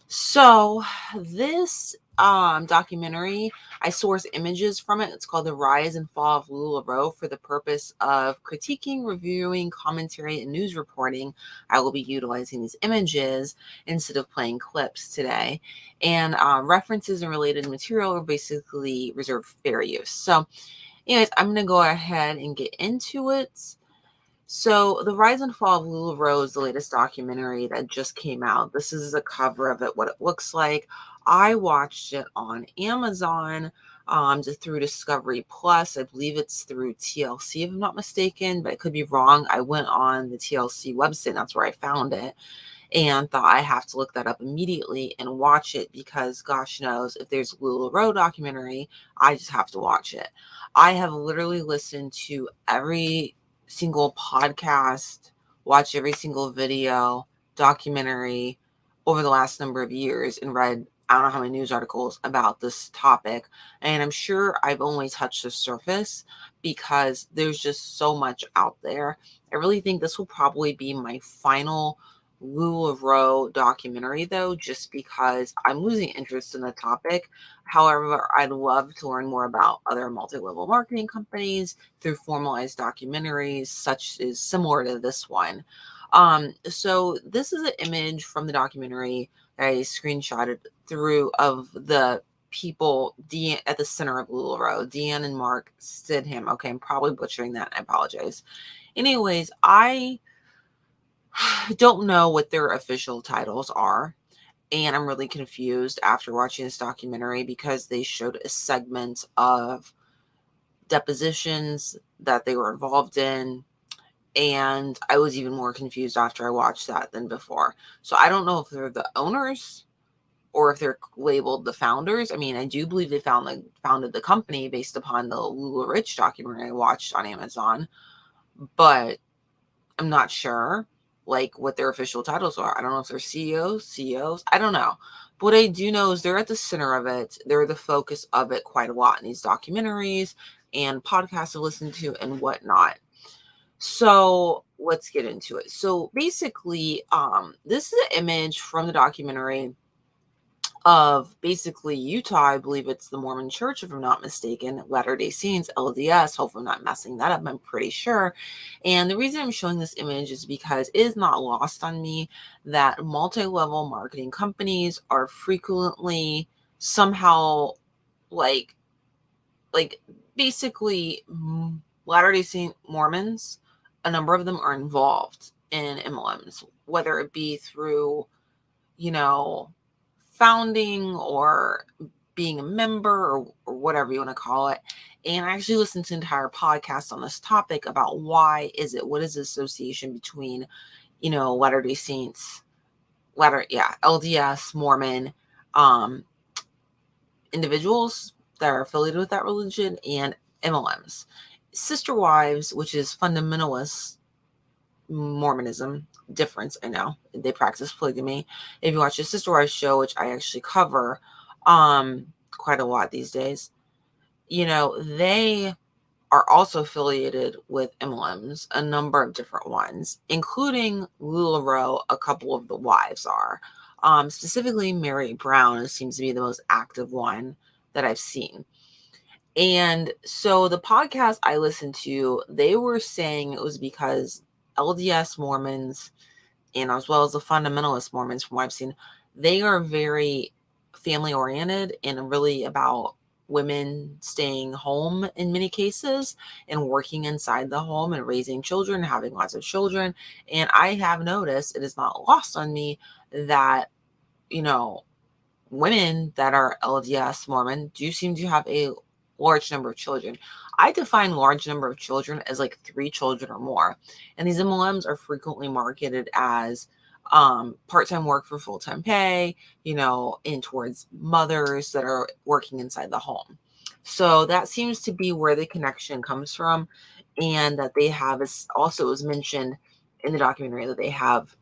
So this documentary, I source images from it. It's called The Rise and Fall of LuLaRoe for the purpose of critiquing, reviewing, commentary, and news reporting. I will be utilizing these images instead of playing clips today. And references and related material are basically reserved for fair use. So anyways, I'm going to go ahead and get into it. So, The Rise and Fall of LuLaRoe is the latest documentary that just came out. This is a cover of it, what it looks like. I watched it on Amazon, just through Discovery Plus. I believe it's through TLC, if I'm not mistaken, but I could be wrong. I went on the TLC website, and that's where I found it, and thought I have to look that up immediately and watch it because, gosh knows, if there's a LuLaRoe documentary, I just have to watch it. I have literally listened to every single podcast, watch every single video, documentary over the last number of years and read I don't know how many news articles about this topic. And I'm sure I've only touched the surface because there's just so much out there. I really think this will probably be my final LuLaRoe documentary, though, just because I'm losing interest in the topic. However, I'd love to learn more about other multi-level marketing companies through formalized documentaries, such as similar to this one. So this is an image from the documentary that I screenshotted through of the people at the center of LuLaRoe, Deanne and Mark Stidham. Okay, I'm probably butchering that. I apologize. Anyways, I don't know what their official titles are. And I'm really confused after watching this documentary because they showed a segment of depositions that they were involved in. And I was even more confused after I watched that than before. So I don't know if they're the owners or if they're labeled the founders. I mean, I do believe they founded the company based upon the LuLaRich documentary I watched on Amazon, but I'm not sure like what their official titles are. I don't know if they're CEOs. I don't know. But what I do know is they're at the center of it. They're the focus of it quite a lot in these documentaries and podcasts I listen to and whatnot. So let's get into it. So basically, this is an image from the documentary of basically Utah. I believe it's the Mormon Church, if I'm not mistaken, Latter-day Saints, LDS. Hopefully I'm not messing that up. I'm pretty sure. And the reason I'm showing this image is because it is not lost on me that multi-level marketing companies are frequently somehow like like basically Latter-day Saint Mormons. A number of them are involved in MLMs, whether it be through, you know, founding or being a member or whatever you want to call it. And I actually listened to an entire podcast on this topic about what is the association between, Latter-day Saints, LDS, Mormon, individuals that are affiliated with that religion and MLMs. Sister Wives, which is fundamentalist Mormonism, difference, I know they practice polygamy. If you watch the Sister Wives show, which I actually cover quite a lot these days, they are also affiliated with MLMs, a number of different ones, including LuLaRoe. A couple of the wives are, specifically Mary Brown, who seems to be the most active one that I've seen. And so the podcast I listened to, they were saying it was because LDS Mormons and as well as the fundamentalist Mormons, from what I've seen, they are very family oriented and really about women staying home in many cases and working inside the home and raising children, having lots of children. And I have noticed, it is not lost on me, that, women that are LDS Mormon do seem to have a large number of children. I define large number of children as like 3 children or more. And these MLMs are frequently marketed as part-time work for full-time pay, and towards mothers that are working inside the home. So that seems to be where the connection comes from. And that they have, is also was mentioned in the documentary, that they have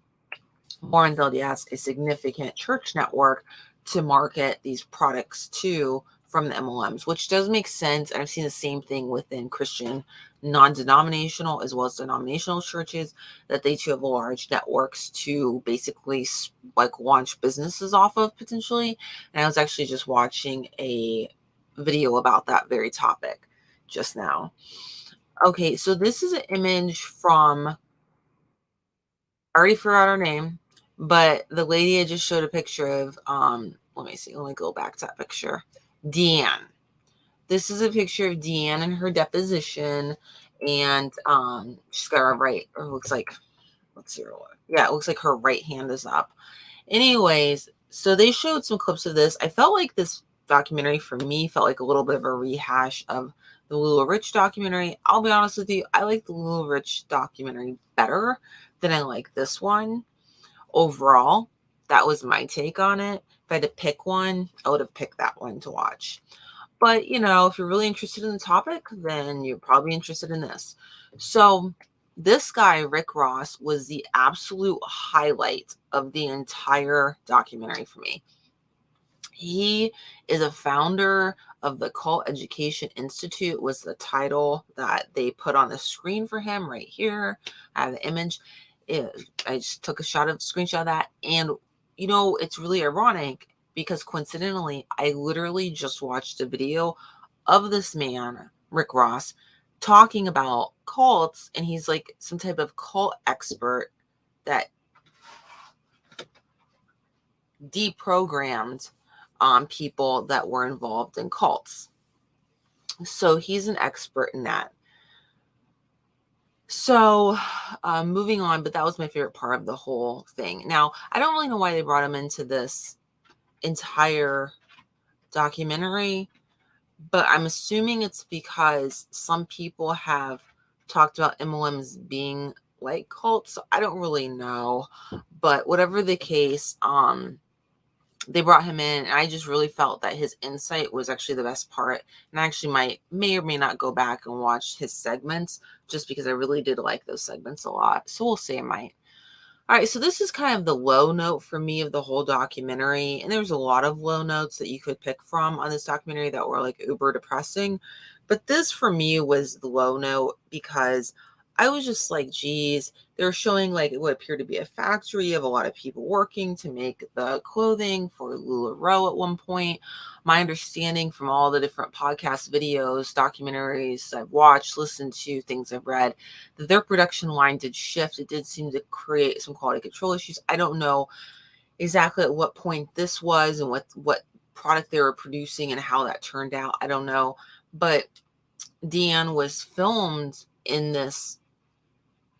Mormons LDS, a significant church network to market these products to from the MLMs, which does make sense. And I've seen the same thing within Christian non-denominational as well as denominational churches, that they too have large networks to basically like launch businesses off of potentially. And I was actually just watching a video about that very topic just now. Okay, so this is an image from, I already forgot her name, but the lady I just showed a picture of, let me see, let me go back to that picture. Deanne. This is a picture of Deanne in her deposition, and she's got her right, or looks like, let's see, yeah, it looks like her right hand is up. Anyways, so they showed some clips of this. I felt like this documentary for me felt like a little bit of a rehash of the LuLaRoe documentary. I'll be honest with you, I like the LuLaRoe documentary better than I like this one. Overall, that was my take on it. If I had to pick one, I would have picked that one to watch. But, you know, if you're really interested in the topic, then you're probably interested in this. So this guy, Rick Ross, was the absolute highlight of the entire documentary for me. He is a founder of the Cult Education Institute, was the title that they put on the screen for him right here. I have the image. I just took a screenshot of that. And, you know, it's really ironic because coincidentally, I literally just watched a video of this man, Rick Ross, talking about cults. And he's like some type of cult expert that deprogrammed people that were involved in cults. So he's an expert in that. So moving on, but that was my favorite part of the whole thing. Now, I don't really know why they brought him into this entire documentary, but I'm assuming it's because some people have talked about MLMs being like cults. So I don't really know, but whatever the case, they brought him in, and I just really felt that his insight was actually the best part. And I actually may or may not go back and watch his segments just because I really did like those segments a lot. So we'll see, I might. All right, so this is kind of the low note for me of the whole documentary. And there's a lot of low notes that you could pick from on this documentary that were like uber depressing. But this for me was the low note because I was just like, geez, they're showing like what appeared to be a factory of a lot of people working to make the clothing for LuLaRoe at one point. My understanding from all the different podcast videos, documentaries I've watched, listened to, things I've read, that their production line did shift. It did seem to create some quality control issues. I don't know exactly at what point this was and what product they were producing and how that turned out. I don't know. But Deanne was filmed in this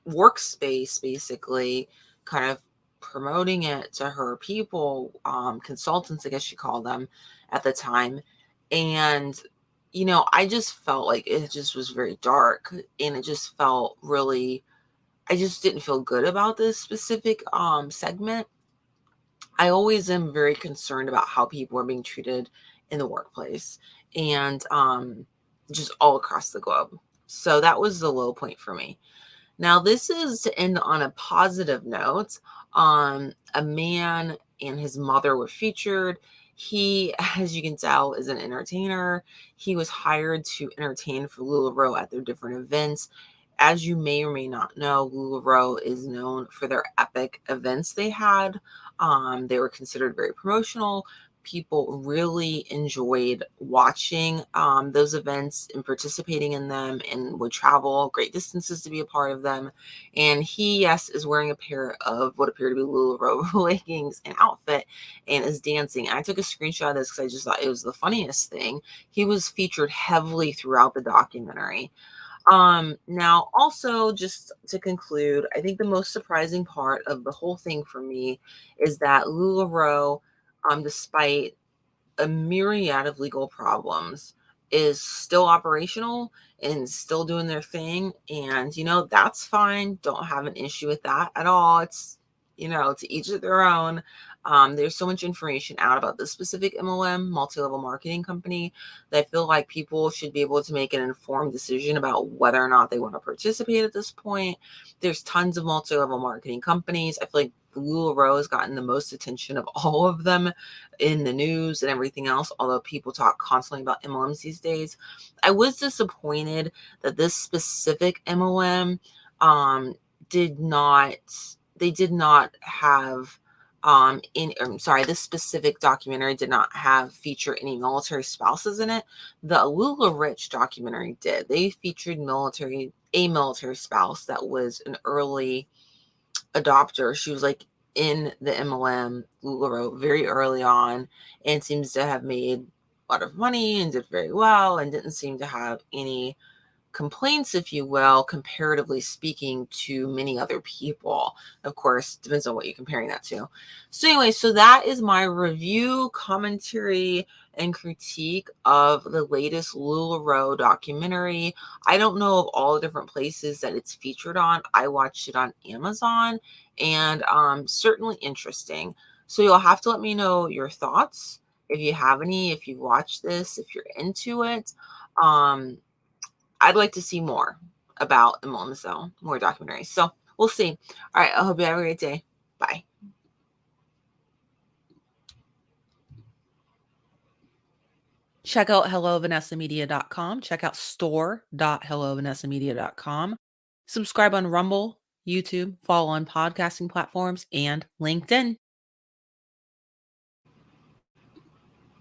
workspace, basically, kind of promoting it to her people, consultants, I guess you call them at the time. And, you know, I just felt like it just was very dark, and it just felt really, I just didn't feel good about this specific segment. I always am very concerned about how people are being treated in the workplace and just all across the globe. So that was the low point for me. Now, this is to end on a positive note. A man and his mother were featured. He, as you can tell, is an entertainer. He was hired to entertain for LuLaRoe at their different events. As you may or may not know, LuLaRoe is known for their epic events they had. They were considered very promotional. People really enjoyed watching those events and participating in them, and would travel great distances to be a part of them. And he, yes, is wearing a pair of what appear to be LuLaRoe leggings and outfit, and is dancing. And I took a screenshot of this because I just thought it was the funniest thing. He was featured heavily throughout the documentary. Now, also, just to conclude, I think the most surprising part of the whole thing for me is that LuLaRoe, despite a myriad of legal problems, is still operational and still doing their thing. And, you know, that's fine. Don't have an issue with that at all. It's, you know, to each of their own. There's so much information out about this specific MLM, multi-level marketing company, that I feel like people should be able to make an informed decision about whether or not they want to participate at this point. There's tons of multi-level marketing companies. I feel like LuLaRoe has gotten the most attention of all of them in the news and everything else, although people talk constantly about MLMs these days. I was disappointed that this specific MLM did not, they did not have this specific documentary did not have feature any military spouses in it. The LuLaRoe documentary did. They featured a military spouse that was an early adopter. She was like in the MLM LuLaRoe very early on and seems to have made a lot of money and did very well and didn't seem to have any complaints, if you will, comparatively speaking to many other people. Of course, depends on what you're comparing that to. So anyway, so that is my review, commentary, and critique of the latest LuLaRoe documentary. I don't know of all the different places that it's featured on. I watched it on Amazon, and certainly interesting. So you'll have to let me know your thoughts if you have any, if you watched this, if you're into it. I'd like to see more about the Molten Cell, more documentaries. So we'll see. All right. I hope you have a great day. Bye. Check out hellovanessamedia.com. Check out store.hellovanessamedia.com. Subscribe on Rumble, YouTube, follow on podcasting platforms, and LinkedIn.